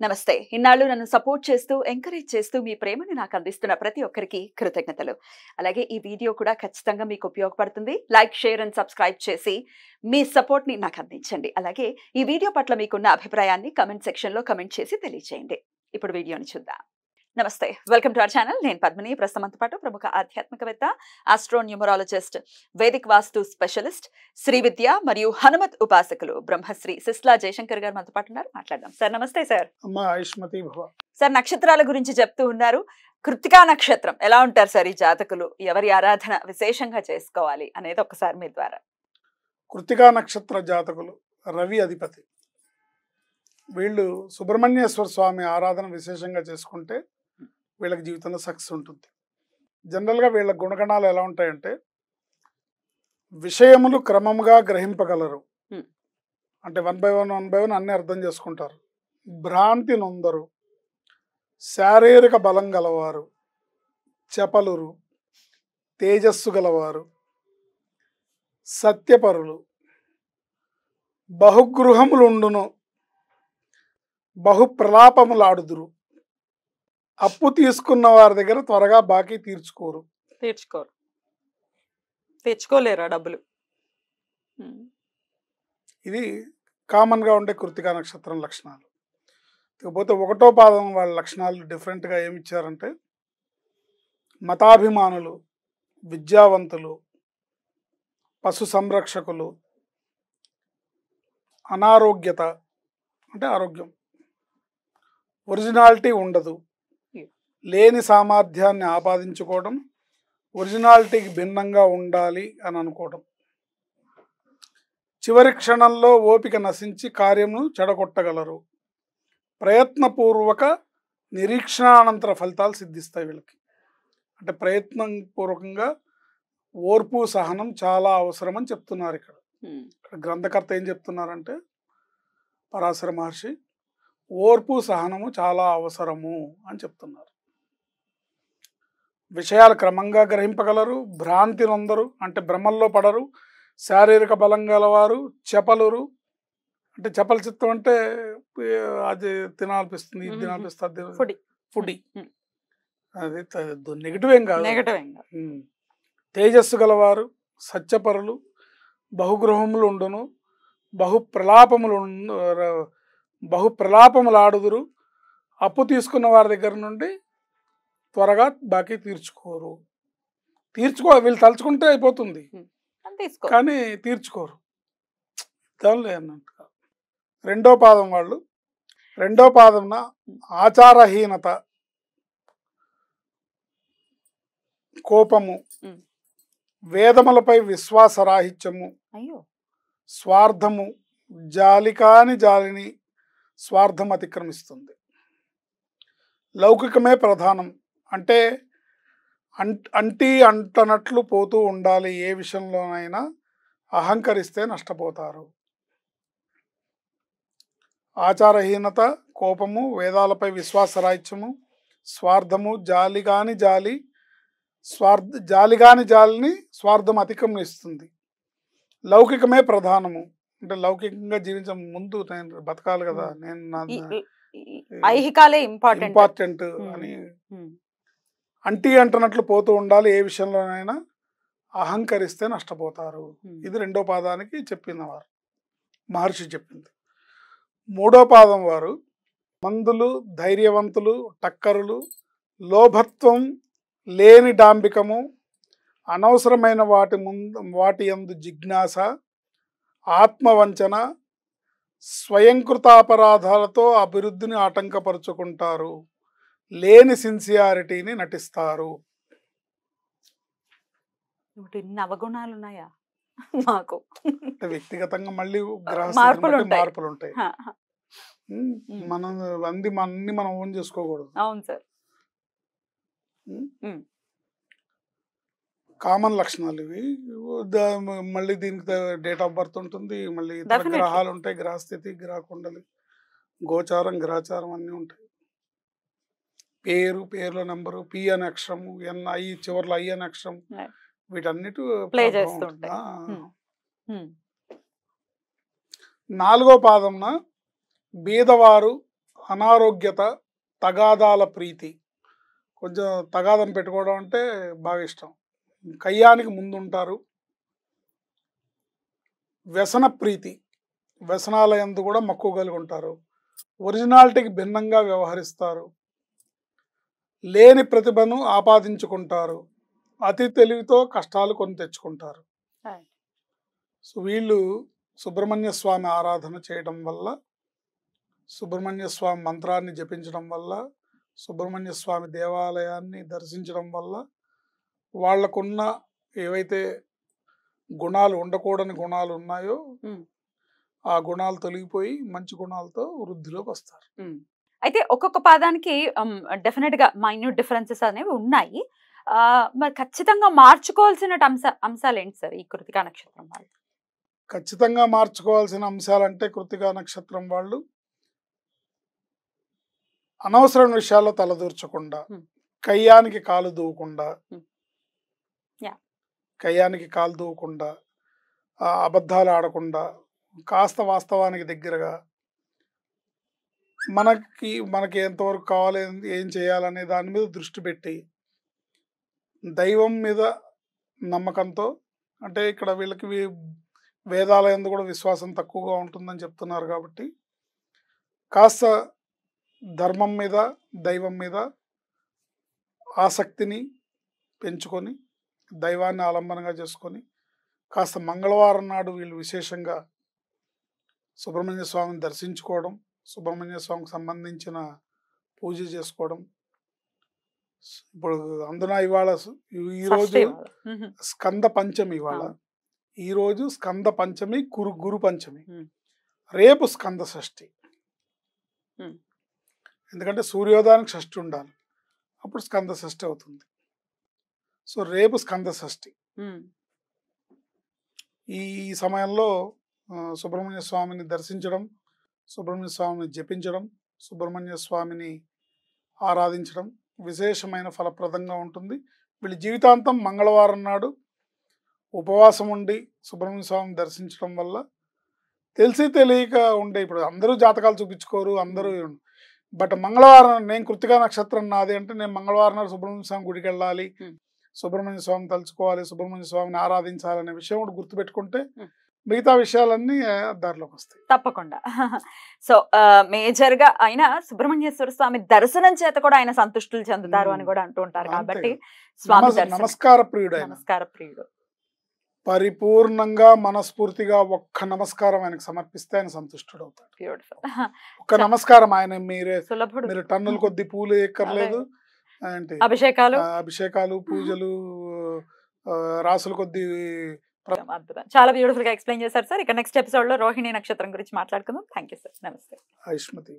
నమస్తే. ఇన్నాళ్ళు నన్ను సపోర్ట్ చేస్తూ, ఎంకరేజ్ చేస్తూ మీ ప్రేమని నాకు అందిస్తున్న ప్రతి ఒక్కరికి కృతజ్ఞతలు. అలాగే ఈ వీడియో కూడా ఖచ్చితంగా మీకు ఉపయోగపడుతుంది. లైక్, షేర్ అండ్ సబ్స్క్రైబ్ చేసి మీ సపోర్ట్‌ని నాకు అందించండి. అలాగే ఈ వీడియో పట్ల మీకున్న అభిప్రాయాన్ని కామెంట్ సెక్షన్‌లో కామెంట్ చేసి తెలియజేయండి. ఇప్పుడు వీడియోని చూద్దాం. నమస్తే. Welcome to our channel. నేను పద్మిని. ప్రస్తుతం మనతో పాటు ప్రముఖ ఆధ్యాత్మికవేత్త, ఆస్ట్రో న్యూమరాలజిస్ట్, వేదిక్ వాస్తు స్పెషలిస్ట్, శ్రీ విద్య మరియు హనుమత్ ఉపాసకులు బ్రహ్మశ్రీ సిస్లా జయశంకర్ గారు మనతో పాటు ఉన్నారు. మాట్లాడదాం. సార్ నమస్తే సార్. అమ్మా ఆయుష్మతి భవ. సార్ నక్షత్రాల గురించి చెప్తూ ఉన్నారు. కృత్తికా నక్షత్రం ఎలా ఉంటారు సార్ ఈ జాతకులు? ఎవరి ఆరాధన విశేషంగా చేసుకోవాలి అనేది ఒకసారి మీ ద్వారా. కృత్తికా నక్షత్ర జాతకులు రవి అధిపతి. వీళ్ళు సుబ్రహ్మణ్యేశ్వర స్వామి ఆరాధన విశేషంగా చేసుకుంటే వీళ్ళకి జీవితంలో సక్సెస్ ఉంటుంది. జనరల్గా వీళ్ళ గుణగణాలు ఎలా ఉంటాయంటే, విషయములు క్రమంగా గ్రహింపగలరు. అంటే 1 by 1 అన్ని అర్థం చేసుకుంటారు. భ్రాంతి నొందరు, శారీరక బలం గలవారు, చపలురు, తేజస్సు గలవారు, సత్యపరులు, బహుగృహములుండును, బహు ప్రలాపములాడుదురు, అప్పు తీసుకున్న వారి దగ్గర త్వరగా బాకీ తెచ్చుకోలేరా డబ్బులు? ఇది కామన్గా ఉండే కృత్తికా నక్షత్రం లక్షణాలు. ఇకపోతే 1వ పాదం వాళ్ళ లక్షణాలు డిఫరెంట్గా ఏమి ఇచ్చారంటే, మతాభిమానులు, విద్యావంతులు, పశు సంరక్షకులు, అనారోగ్యత అంటే ఆరోగ్యం, ఒరిజినాలిటీ ఉండదు, లేని సామర్థ్యాన్ని ఆపాదించుకోవడం, ఒరిజినాలిటీకి భిన్నంగా ఉండాలి అని అనుకోవడం, చివరి క్షణంలో ఓపిక నశించి కార్యమును చెడగొట్టగలరు, ప్రయత్నపూర్వక నిరీక్షణానంతర ఫలితాలు సిద్ధిస్తాయి వీళ్ళకి. అంటే ప్రయత్నపూర్వకంగా ఓర్పు సహనం చాలా అవసరం అని చెప్తున్నారు. ఇక్కడ గ్రంథకర్త ఏం చెప్తున్నారంటే, పరాశర మహర్షి ఓర్పు సహనము చాలా అవసరము అని చెప్తున్నారు. విషయాలు క్రమంగా గ్రహింపగలరు, భ్రాంతి నొందరు అంటే భ్రమల్లో పడరు, శారీరక బలం గలవారు, చపలురు అంటే చపల చిత్తం అంటే అది తినాలనిపిస్తుంది, ఇది తినాలనిపిస్తుంది, ఫుడీ, అది నెగిటివ్ ఏం కాదు. తేజస్సు గలవారు, సత్యపరులు, బహుగృహములు ఉండును, బహు ప్రలాపములాడుదురు, అప్పు తీసుకున్న వారి దగ్గర నుండి త్వరగా బాకీ వీళ్ళు తలుచుకుంటే అయిపోతుంది, కానీ తీర్చుకోరు. అన్నట్టుగా 2వ పాదం వాళ్ళు, 2వ పాదంన ఆచారహీనత, కోపము, వేదములపై విశ్వాసరాహిత్యము, స్వార్థము, జాలిని స్వార్థం అతిక్రమిస్తుంది. లౌకికమే ప్రధానం అంటే అంటనట్లు పోతూ ఉండాలి. ఏ విషయంలోనైనా అహంకరిస్తే నష్టపోతారు. ఆచారహీనత, కోపము, వేదాలపై విశ్వాసరాహిత్యము, స్వార్థము, జాలిని స్వార్థం అతిక్రమిస్తుంది. లౌకికమే ప్రధానము అంటే లౌకికంగా జీవించే ముందు నేను బతకాలి కదా, నేను ఇంపార్టెంట్ అని అంటనట్లు పోతూ ఉండాలి. ఏ విషయంలోనైనా అహంకరిస్తే నష్టపోతారు. ఇది 2వ పాదానికి చెప్పినవారు మహర్షి చెప్పింది. 3వ పాదం వారు మందులు, ధైర్యవంతులు, టక్కరులు, లోభత్వం లేని డాంబికము, అనవసరమైన వాటి యందు జిజ్ఞాస, ఆత్మవంచన, స్వయంకృతాపరాధాలతో అభివృద్ధిని ఆటంకపరుచుకుంటారు, లేని సిన్సియారిటీని నటిస్తారు. అవగుణాలు ఉన్నాయా మాకు? వ్యక్తిగతంగా మళ్ళీ మార్పులు ఉంటాయి. మనం అన్ని మనం ఓన్ చేసుకోకూడదు. అవును సార్. కామన్ లక్షణాలు ఇవి. మళ్ళీ దీనికి డేట్ ఆఫ్ బర్త్ ఉంటుంది, మళ్ళీ ఇతర గ్రహాలు ఉంటాయి, గ్రహస్థితి, గ్రహకుండలి, గోచారం, గ్రహచారం అన్నీ ఉంటాయి. పేర్ల నెంబరు, పి అనే అక్షరము, ఐ చివర్లో ఐ అనే అక్షరం, వీటన్నిటి ప్లే చేస్తుంటాయి. 4వ పాదంన బీదవారు, అనారోగ్యత, తగాదాల ప్రీతి. కొంచెం తగాదం పెట్టుకోవడం అంటే బాగా ఇష్టం. కయ్యానికి ముందుంటారు. వ్యసన ప్రీతి, వ్యసనాల యందు కూడా మక్కువ కలిగి ఉంటారు. ఒరిజినాలిటీకి భిన్నంగా వ్యవహరిస్తారు. లేని ప్రతిభను ఆపాదించుకుంటారు. అతి తెలివితో కష్టాలు కొని తెచ్చుకుంటారు. Right. సో వీళ్ళు సుబ్రహ్మణ్య స్వామి ఆరాధన చేయడం వల్ల, సుబ్రహ్మణ్య స్వామి మంత్రాన్ని జపించడం వల్ల, సుబ్రహ్మణ్య స్వామి దేవాలయాన్ని దర్శించడం వల్ల వాళ్ళకున్న ఏవైతే గుణాలు, ఉండకూడని గుణాలు ఉన్నాయో ఆ గుణాలు తొలగిపోయి మంచి గుణాలతో వృద్ధిలోకి వస్తారు. అయితే ఒక్కొక్క పాదానికి డెఫినెట్ గా మైన్యూట్ డిఫరెన్సెస్ అనేవి ఉన్నాయి. మరి ఖచ్చితంగా మార్చుకోవాల్సిన అంశాలు ఏంటి సార్ ఈ కృతికా నక్షత్రం వాళ్ళు? ఖచ్చితంగా మార్చుకోవాల్సిన అంశాలంటే కృతికా నక్షత్రం వాళ్ళు అనవసరమైన విషయాల్లో తలదూర్చకుండా, కయ్యానికి కాలు దూవకుండా, కయ్యానికి కాలు దూవకుండా, అబద్ధాలు ఆడకుండా, కాస్త వాస్తవానికి దగ్గరగా, మనకి ఎంతవరకు కావాలి, ఏం చేయాలనే దాని మీద దృష్టి పెట్టి, దైవం మీద నమ్మకంతో, అంటే ఇక్కడ వీళ్ళకి వేదాల యందు కూడా విశ్వాసం తక్కువగా ఉంటుందని చెప్తున్నారు కాబట్టి కాస్త ధర్మం మీద, దైవం మీద ఆసక్తిని పెంచుకొని, దైవాన్ని ఆలంబనంగా చేసుకొని, కాస్త మంగళవారం నాడు వీళ్ళు విశేషంగా సుబ్రహ్మణ్య స్వామిని దర్శించుకోవడం, సుబ్రహ్మణ్య స్వామికి సంబంధించిన పూజ చేసుకోవడం. ఇప్పుడు అందున ఇవాళ ఈరోజు స్కంద పంచమి, ఈరోజు స్కంద పంచమి, గురు పంచమి, రేపు స్కంద షష్ఠి. ఎందుకంటే సూర్యోదయానికి షష్ఠి ఉండాలి, అప్పుడు స్కంద షష్ఠి అవుతుంది. సో రేపు స్కంద షష్ఠి. ఈ సమయంలో సుబ్రహ్మణ్య స్వామిని దర్శించడం, సుబ్రహ్మణ్య స్వామిని జపించడం, సుబ్రహ్మణ్య స్వామిని ఆరాధించడం విశేషమైన ఫలప్రదంగా ఉంటుంది. వీళ్ళ జీవితాంతం మంగళవారం నాడు ఉపవాసం ఉండి సుబ్రహ్మణ్య స్వామిని దర్శించడం వల్ల తెలిసి తెలియక ఉండే, ఇప్పుడు అందరూ జాతకాలు చూపించుకోరు అందరూ, బట్ మంగళవారం నేను కృతికా నక్షత్రం నాది అంటే నేను మంగళవారం నాడు సుబ్రహ్మణ్య స్వామి గుడికి వెళ్ళాలి, సుబ్రహ్మణ్య స్వామిని తలుచుకోవాలి, సుబ్రహ్మణ్య స్వామిని ఆరాధించాలనే విషయం కూడా గుర్తుపెట్టుకుంటే మిగతా విషయాలన్నీ దారిలోకి వస్తాయి తప్పకుండా. సో మేజర్ గా ఆయన సుబ్రహ్మణ్యేశ్వర స్వామి దర్శనం చేత కూడా ఆయన సంతుష్టులు చెందుతారు అని కూడా అంటూ ఉంటారు. కాబట్టి స్వామి నమస్కార ప్రియుడు, నమస్కార ప్రియుడు. పరిపూర్ణంగా మనస్ఫూర్తిగా ఒక్క నమస్కారం ఆయనకు సమర్పిస్తే ఆయన సంతుష్టుడు అవుతాడు. ఒక్క నమస్కారం. ఆయన మీరు టన్నుల కొద్ది పూలు ఎక్కర్లేదు, అంటే అభిషేకాలు, పూజలు, రాసుల కొద్ది. అద్భుతం, చాలా బ్యూటిఫుల్ గా ఎక్స్ప్లెయిన్ చేశారు సార్. ఇక నెక్స్ట్ ఎపిసోడ్ లో రోహిణి నక్షత్రం గురించి మాట్లాడుకుందాం. Thank you sir. నమస్తే. ఆయుష్మతి.